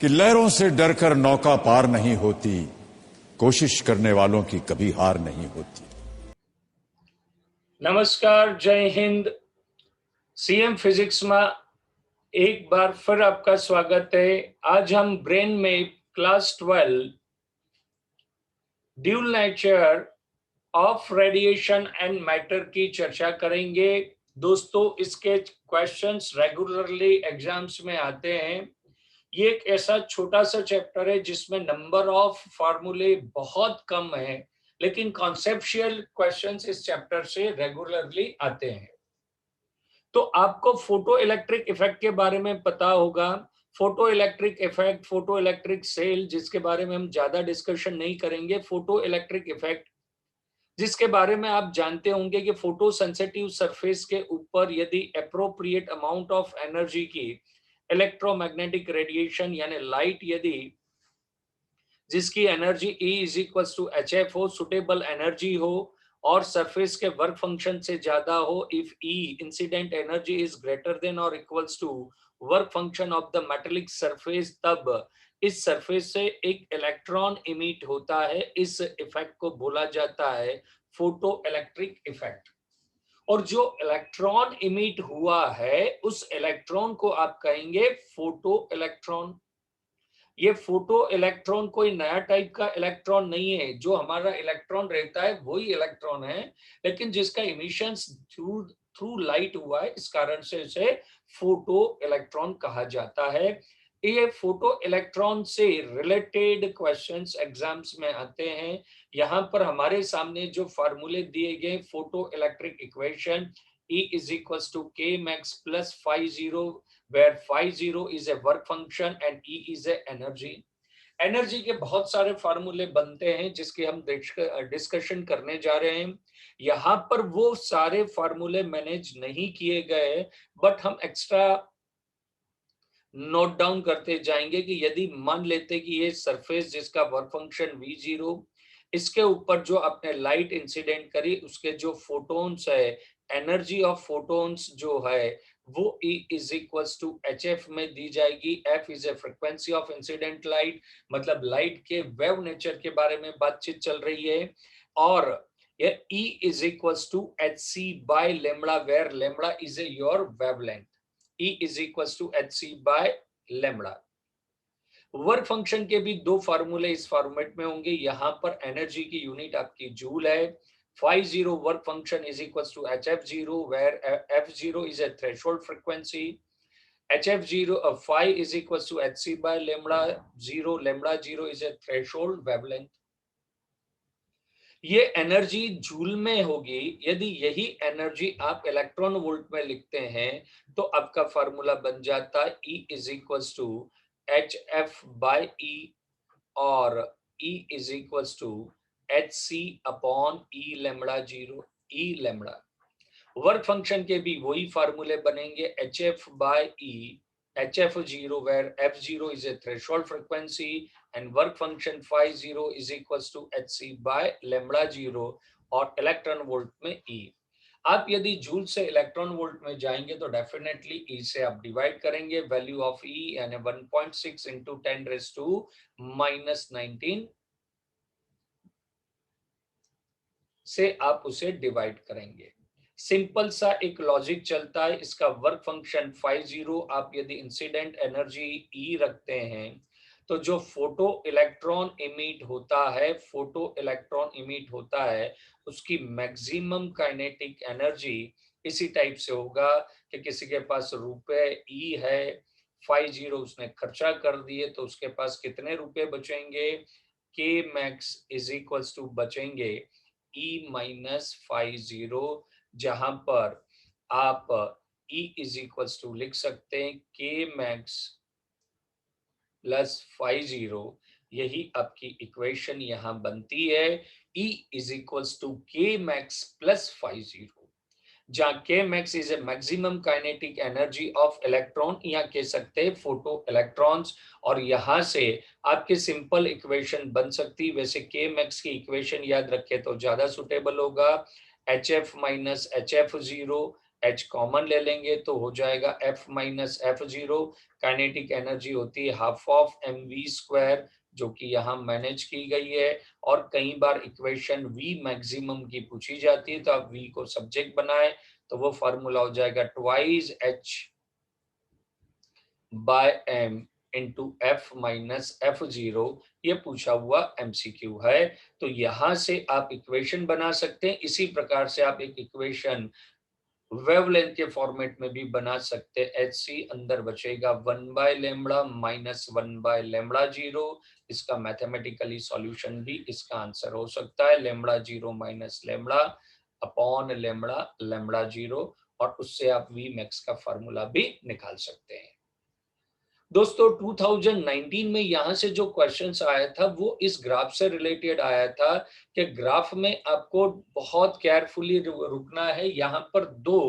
कि लहरों से डरकर नौका पार नहीं होती, कोशिश करने वालों की कभी हार नहीं होती। नमस्कार, जय हिंद। सीएम फिजिक्स में एक बार फिर आपका स्वागत है। आज हम ब्रेन में class 12 dual nature of radiation and matter की चर्चा करेंगे। दोस्तों, इसके क्वेश्चंस रेगुलरली एग्जाम्स में आते हैं। ये एक ऐसा छोटा सा चैप्टर है जिसमें नंबर ऑफ फार्मूले बहुत कम है, लेकिन कॉन्सेप्चुअल क्वेश्चंस इस चैप्टर से रेगुलरली आते हैं। तो आपको फोटो इलेक्ट्रिक इफेक्ट के बारे में पता होगा। Photoelectric effect, photoelectric cell, जिसके बारे में हम ज्यादा डिस्कशन नहीं करेंगे। फोटो इलेक्ट्रिक इफेक्ट, जिसके बारे में आप जानते होंगे कि फोटो सेंसिटिव सरफेस के ऊपर यदि अप्रोप्रिएट अमाउंट ऑफ एनर्जी की इलेक्ट्रोमैग्नेटिक रेडिएशन यानी लाइट, यदि जिसकी energy E is equal to HF हो, सुटेबल एनर्जी हो और सरफेस के वर्क फंक्शन से ज्यादा हो, if E incident energy is greater than और equals to work function of the metallic surface, तब इस सरफेस से एक इलेक्ट्रॉन इमिट होता है। इस इफेक्ट को बोला जाता है फोटो इलेक्ट्रिक इफेक्ट। और जो इलेक्ट्रॉन इमिट हुआ है उस इलेक्ट्रॉन को आप कहेंगे फोटो इलेक्ट्रॉन। ये फोटो इलेक्ट्रॉन कोई नया टाइप का इलेक्ट्रॉन नहीं है। जो हमारा इलेक्ट्रॉन रहता है वही इलेक्ट्रॉन है, लेकिन जिसका इमिशंस थ्रू लाइट हुआ है, इस कारण से इसे फोटो इलेक्ट्रॉन कहा जाता है। ये फोटो इलेक्ट्रॉन से रिलेटेड क्वेश्चंस एग्जाम्स में आते हैं। यहाँ पर हमारे सामने जो फार्मूले दिए गए, photo electric equation E is equals to K max plus phi 0, where phi 0 is a work function and E is a energy. Energy के बहुत सारे फार्मूले बनते हैं जिसके हम डिस्कशन करने जा रहे हैं। यहाँ पर वो सारे फार्मूले मैनेज नहीं किए गए, बट हम एक्स्ट्रा नोट डाउन करते जाएंगे कि यदि मान लेते कि ये सरफेस जिसका वर्क फंक्शन V0, इसके ऊपर जो आपने लाइट इंसिडेंट करी, उसके जो फोटोन्स है, एनर्जी ऑफ फोटोन्स जो है वो E is equals to HF में दी जाएगी। F is a frequency of incident light, मतलब लाइट के वेव नेचर के बारे में बातचीत चल रही है। और ये E is equals to HC by lambda, where lambda is a your wavelength. E is equals to HC by lambda। Work function के भी दो फार्मूले इस फॉर्मेट में होंगे। यहाँ पर एनर्जी की यूनिट आपकी जूल है। phi 0 work function is equal to HF0, where F0 is a threshold frequency. HF0 phi is equal to HC by lambda 0, lambda 0 is a threshold wavelength. ये एनर्जी जूल में होगी। यदि यही energy आप electron volt में लिखते हैं तो आपका फार्मूला बन जाता है E is equals to HF by E, और E is equals to HC upon E lambda 0, E lambda. Work function के भी वही फार्मूले बनेंगे, HF by E, HF0 where F0 is a threshold frequency and work function phi 0 is equals to HC by lambda 0 और electron volt में E। आप यदि joule से इलेक्ट्रॉन वोल्ट में जाएंगे तो डेफिनेटली E से आप डिवाइड करेंगे। वैल्यू ऑफ E यानी 1.6 into 10⁻⁻19 से आप उसे डिवाइड करेंगे। सिंपल सा एक लॉजिक चलता है। इसका वर्क फंक्शन phi 0, आप यदि इंसिडेंट एनर्जी E रखते हैं तो जो फोटो इलेक्ट्रॉन इमिट होता है, फोटो इलेक्ट्रॉन इमिट होता है, उसकी मैक्सिमम काइनेटिक एनर्जी इसी टाइप से होगा कि किसी के पास रुपए E है, phi 0 उसने खर्चा कर दिए तो उसके पास कितने रुपए बचेंगे, K max is equals to बचेंगे E माइनस phi 0, जहां पर आप E इज इक्वल्स टू लिख सकते हैं K max प्लस phi 0। यही आपकी इक्वेशन यहां बनती है, E is equals to K max plus phi 0, जहां K max is a maximum kinetic energy of electron, यहाँ कह सकते हैं फोटो इलेक्ट्रॉन्स। और यहां से आपकी सिंपल इक्वेशन बन सकती। वैसे K max की इक्वेशन याद रखे तो ज्यादा सुटेबल होगा, HF minus HF0, H common ले लेंगे तो हो जाएगा F minus F0। Kinetic energy होती है हाफ ऑफ mv², जो कि यहाँ मैनेज की गई है। और कई बार इक्वेशन V मैक्सिमम की पूछी जाती है, तो आप V को सब्जेक्ट बनाए तो वो फॉर्मूला हो जाएगा twice H by M into F minus F0। ये पूछा हुआ MCQ है। तो यहां से आप इक्वेशन बना सकते हैं। इसी प्रकार से आप एक इक्वेशन वेवलेंथ के फॉर्मेट में भी बना सकते हैं। HC अंदर बचेगा 1/λ माइनस 1/λ0। इसका मैथमेटिकली सॉल्यूशन भी इसका आंसर हो सकता है λ0 माइनस λ अपॉन λ0, और उससे आप V मैक्स का फॉर्मूला भी निकाल सकते हैं। दोस्तों 2019 में यहां से जो क्वेश्चंस आया था वो इस ग्राफ से रिलेटेड आया था कि ग्राफ में आपको बहुत केयरफुली रुकना है। यहाँ पर दो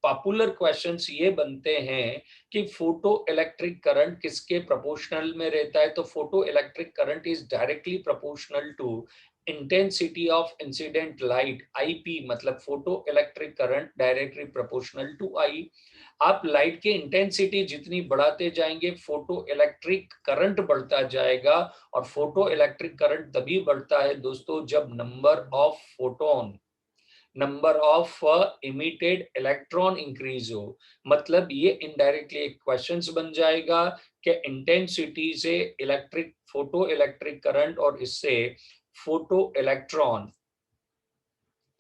पॉपुलर क्वेश्चंस ये बनते हैं कि फोटो इलेक्ट्रिक करंट किसके प्रोपोर्शनल में रहता है। तो photoelectric current is directly proportional to intensity of incident light IP, मतलब photoelectric current directly proportional to I। आप लाइट की इंटेंसिटी जितनी बढ़ाते जाएंगे फोटो इलेक्ट्रिक करंट बढ़ता जाएगा। और फोटो इलेक्ट्रिक करंट तभी बढ़ता है दोस्तों जब number of emitted electron increase हो। मतलब ये इनडायरेक्टली एक क्वेश्चंस बन जाएगा कि इंटेंसिटी से फोटो इलेक्ट्रिक करंट और इससे फोटो इलेक्ट्रॉन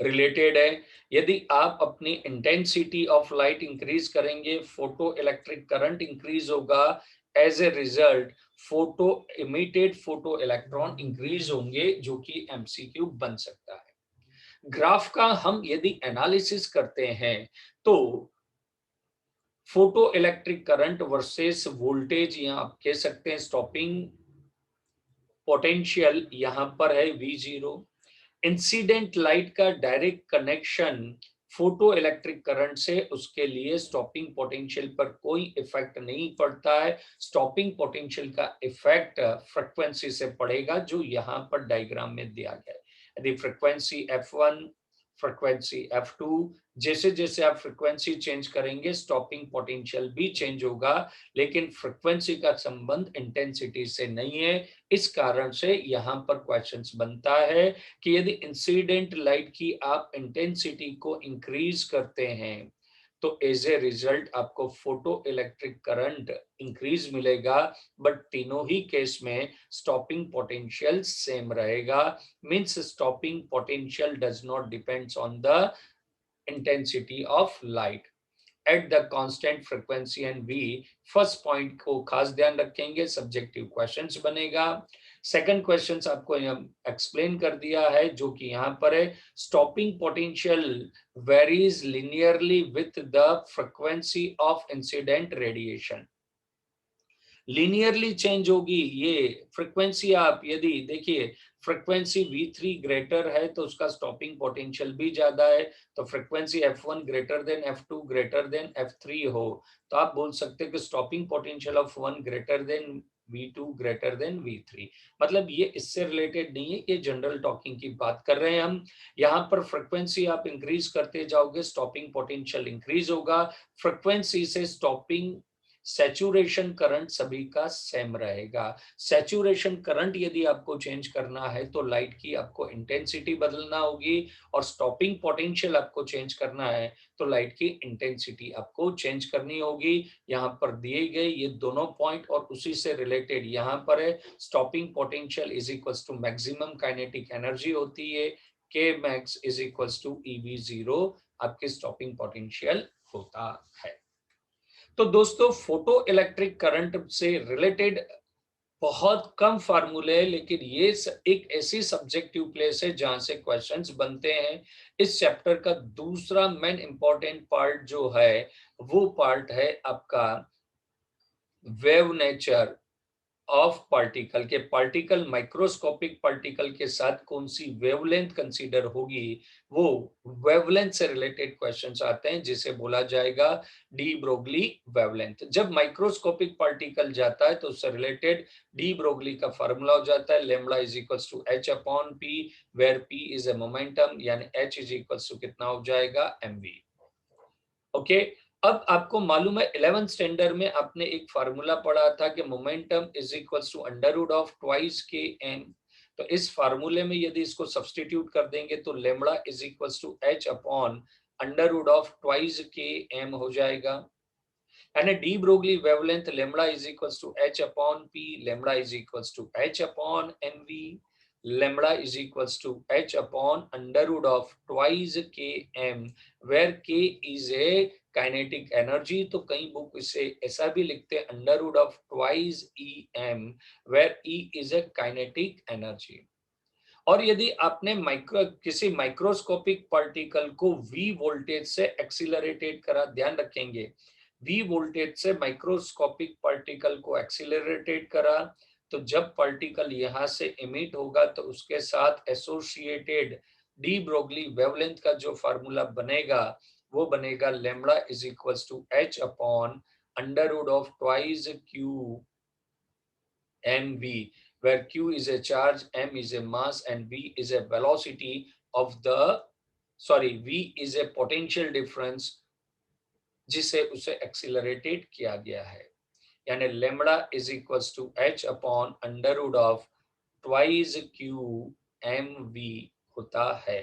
रिलेटेड है। यदि आप अपनी इंटेंसिटी ऑफ लाइट इंक्रीज करेंगे फोटो इलेक्ट्रिक करंट इंक्रीज होगा। As a result emitted photoelectron increase होंगे, जो कि MCQ बन सकता है। ग्राफ का हम यदि एनालिसिस करते हैं तो photoelectric current versus voltage, यहाँ आप कह सकते हैं स्टॉपिंग पोटेंशियल यहाँ पर है V0। इंसिडेंट लाइट का direct connection photo electric current से, उसके लिए स्टॉपिंग पोटेंशियल पर कोई इफेक्ट नहीं पड़ता है। स्टॉपिंग पोटेंशियल का इफेक्ट फ्रीक्वेंसी से पड़ेगा, जो यहाँ पर डायग्राम में दिया गया है। यदि फ्रीक्वेंसी F1, फ्रीक्वेंसी F2, जैसे जैसे आप फ्रीक्वेंसी चेंज करेंगे स्टॉपिंग पोटेंशियल भी चेंज होगा, लेकिन फ्रीक्वेंसी का संबंध इंटेंसिटी से नहीं है। इस कारण से यहाँ पर क्वेश्चंस बनता है कि यदि इंसिडेंट लाइट की आप इंटेंसिटी को इंक्रीज करते हैं तो एज ए रिजल्ट आपको फोटो इलेक्ट्रिक करंट इंक्रीज मिलेगा, बट तीनों ही केस में स्टॉपिंग पोटेंशियल सेम रहेगा। Means stopping potential does not depends on the intensity of light at the constant frequency and V। First point को खास ध्यान रखेंगे, subjective questions बनेगा। सेकंड क्वेश्चंस आपको एक्सप्लेन कर दिया है, जो कि यहाँ पर है stopping potential varies linearly with the frequency of incident radiation. Linearly change होगी ये फ्रीक्वेंसी। आप यदि देखिए फ्रीक्वेंसी V3 ग्रेटर है तो उसका स्टॉपिंग पोटेंशियल भी ज्यादा है। तो frequency F1 greater than F2 greater than F3 हो तो आप बोल सकते हैं कि stopping potential of 1 greater than V2 greater than V3। मतलब ये इससे रिलेटेड नहीं है, ये जनरल टॉकिंग की बात कर रहे हैं हम। यहाँ पर फ्रीक्वेंसी आप इंक्रीज करते जाओगे स्टॉपिंग पोटेंशियल इंक्रीज होगा। फ्रीक्वेंसी से स्टॉपिंग सैचुरेशन करंट सभी का सेम रहेगा। सैचुरेशन करंट यदि आपको चेंज करना है तो लाइट की आपको इंटेंसिटी बदलना होगी, और स्टॉपिंग पोटेंशियल आपको चेंज करना है तो लाइट की इंटेंसिटी आपको चेंज करनी होगी। यहाँ पर दिए गए ये दोनों पॉइंट और उसी से रिलेटेड यहाँ पर है stopping potential is equals to maximum kinetic energy होती है, K max is equals to EV0 आपके स्टॉपिंग पोटेंशियल होता है। तो दोस्तों फोटो इलेक्ट्रिक करंट से रिलेटेड बहुत कम फार्मूले है, लेकिन ये एक ऐसी सब्जेक्टिव प्लेस है जहां से क्वेश्चंस बनते हैं। इस चैप्टर का दूसरा मेन इंपॉर्टेंट पार्ट जो है वो पार्ट है आपका वेव नेचर ऑफ पार्टिकल के। पार्टिकल माइक्रोस्कोपिक पार्टिकल के साथ कौन सी वेवलेंथ कंसीडर होगी, वो वेवलेंथ से रिलेटेड क्वेश्चंस आते हैं, जिसे बोला जाएगा डी ब्रोगली वेवलेंथ। जब माइक्रोस्कोपिक पार्टिकल जाता है तो उससे रिलेटेड डी ब्रोगली का फार्मूला हो जाता है lambda is equals to h upon p, where p is a momentum, यानी h इज इक्वल्स टू कितना हो जाएगा mv। ओके। अब आपको मालूम है 11th स्टैंडर्ड में आपने एक फार्मूला पढ़ा था कि momentum is equals to under root of twice K M. तो इस फार्मूले में यदि इसको सब्स्टिट्यूट कर देंगे तो lambda is equals to H upon under root of twice K M हो जाएगा। And a de Broglie wavelength lambda is equals to h upon p, lambda is equals to h upon mv, lambda is equals to h upon under root of twice km, where k is a kinetic energy। तो कई book इसे ऐसा भी लिखते हैं under root of twice em, where e is a kinetic energy। और यदि आपने किसी माइक्रोस्कोपिक पार्टिकल को v वोल्टेज से एक्सीलरेटेड करा, ध्यान रखेंगे v वोल्टेज से माइक्रोस्कोपिक पार्टिकल को एक्सीलरेटेड करा, तो जब पार्टिकल यहां से इमिट होगा तो उसके साथ एसोसिएटेड डी ब्रोगली वेवलेंथ का जो फार्मूला बनेगा वो बनेगा lambda is equals to H upon under root of twice Q mv, where q is a charge, m is a mass, and v is a velocity of v is a potential difference जिसे उसे accelerated किया गया है। यानी lambda is equals to H upon under root of twice Q M V होता है।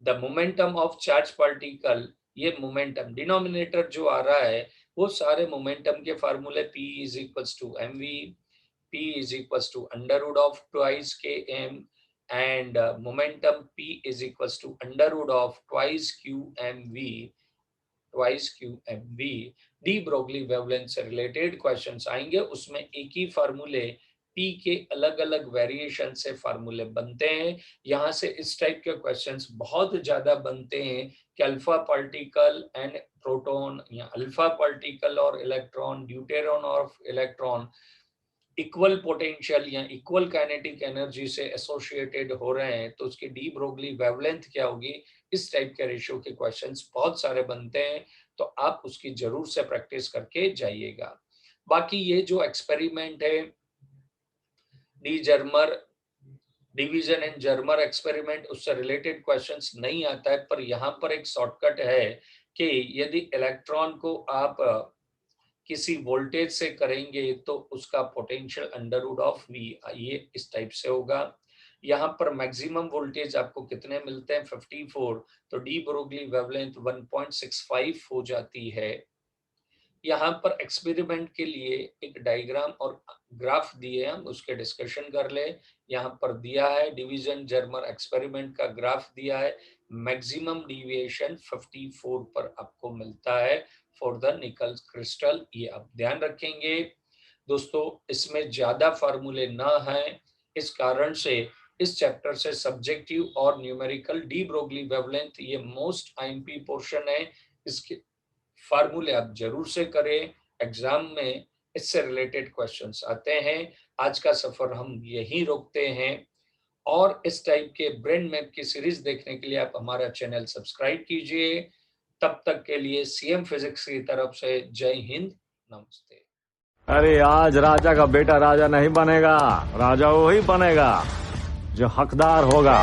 The momentum of charge particle, ये momentum denominator जो आ रहा है वो सारे मोमेंटम के फार्मूले p is equals to M V, p is equals to under root of twice km, and momentum p is equals to under root of twice qmv, twice qmv। D Broglie wavelength से related questions आएंगे, उसमें एक ही फार्मूले p के अलग अलग variation से फार्मूले बनते हैं। यहाँ से इस टाइप के क्वेश्चंस बहुत ज्यादा बनते हैं कि अल्फा पार्टिकल एंड प्रोटॉन या अल्फा पार्टिकल और इलेक्ट्रॉन, ड्यूटेरॉन और इलेक्ट्रॉन इक्वल पोटेंशियल या इक्वल काइनेटिक एनर्जी से एसोसिएटेड हो रहे हैं, तो उसकी डी ब्रोगली वेवलेंथ क्या होगी। इस टाइप के रेशियो के क्वेश्चंस बहुत सारे बनते हैं, तो आप उसकी जरूर से प्रैक्टिस करके जाइएगा। बाकी ये जो एक्सपेरिमेंट है D Germer division and Germer experiment, उससे रिलेटेड क्वेश्चंस नहीं आता है, पर यहाँ पर एक शॉर्टकट है कि यदि इलेक्ट्रॉन को आप किसी वोल्टेज से करेंगे तो उसका potential under root of V, ये इस टाइप से होगा। यहाँ पर मैक्सिमम वोल्टेज आपको कितने मिलते हैं 54, तो डी ब्रोगली वेवलेंथ 1.65 हो जाती है। यहाँ पर एक्सपेरिमेंट के लिए एक डायग्राम और ग्राफ दिए, हम उसके डिस्कशन कर ले। यहाँ पर दिया है डिवीजन जर्मर एक्सपेरिमेंट का ग्राफ दिया है, मैक्सिमम डिविएशन 54 पर आपको मिलता है फॉर द निकल क्रिस्टल। ये आप ध्यान रखेंगे दोस्तों, इसमें ज्यादा फार्मूले ना हैं, इस कारण से इस चैप्टर से सब्जेक्टिव और न्यूमेरिकल डी ब्रोगली वेवलेंथ ये मोस्ट आईएमपी पोर्शन है, इसके फार्मूले आप जरूर से करें, एग्जाम में इससे रिलेटेड क्वेश्चंस आते हैं। आज का सफर हम यहीं रोकते हैं, और इस टाइप के ब्रेन मैप की सीरीज देखने के लिए आप हमारा चैनल सब्सक्राइब कीजिए। तब तक के लिए सीएम फिजिक्स की तरफ से जय हिंद, नमस्ते। अरे आज राजा का बेटा राजा नहीं बनेगा, राजा वही बनेगा जो हकदार होगा।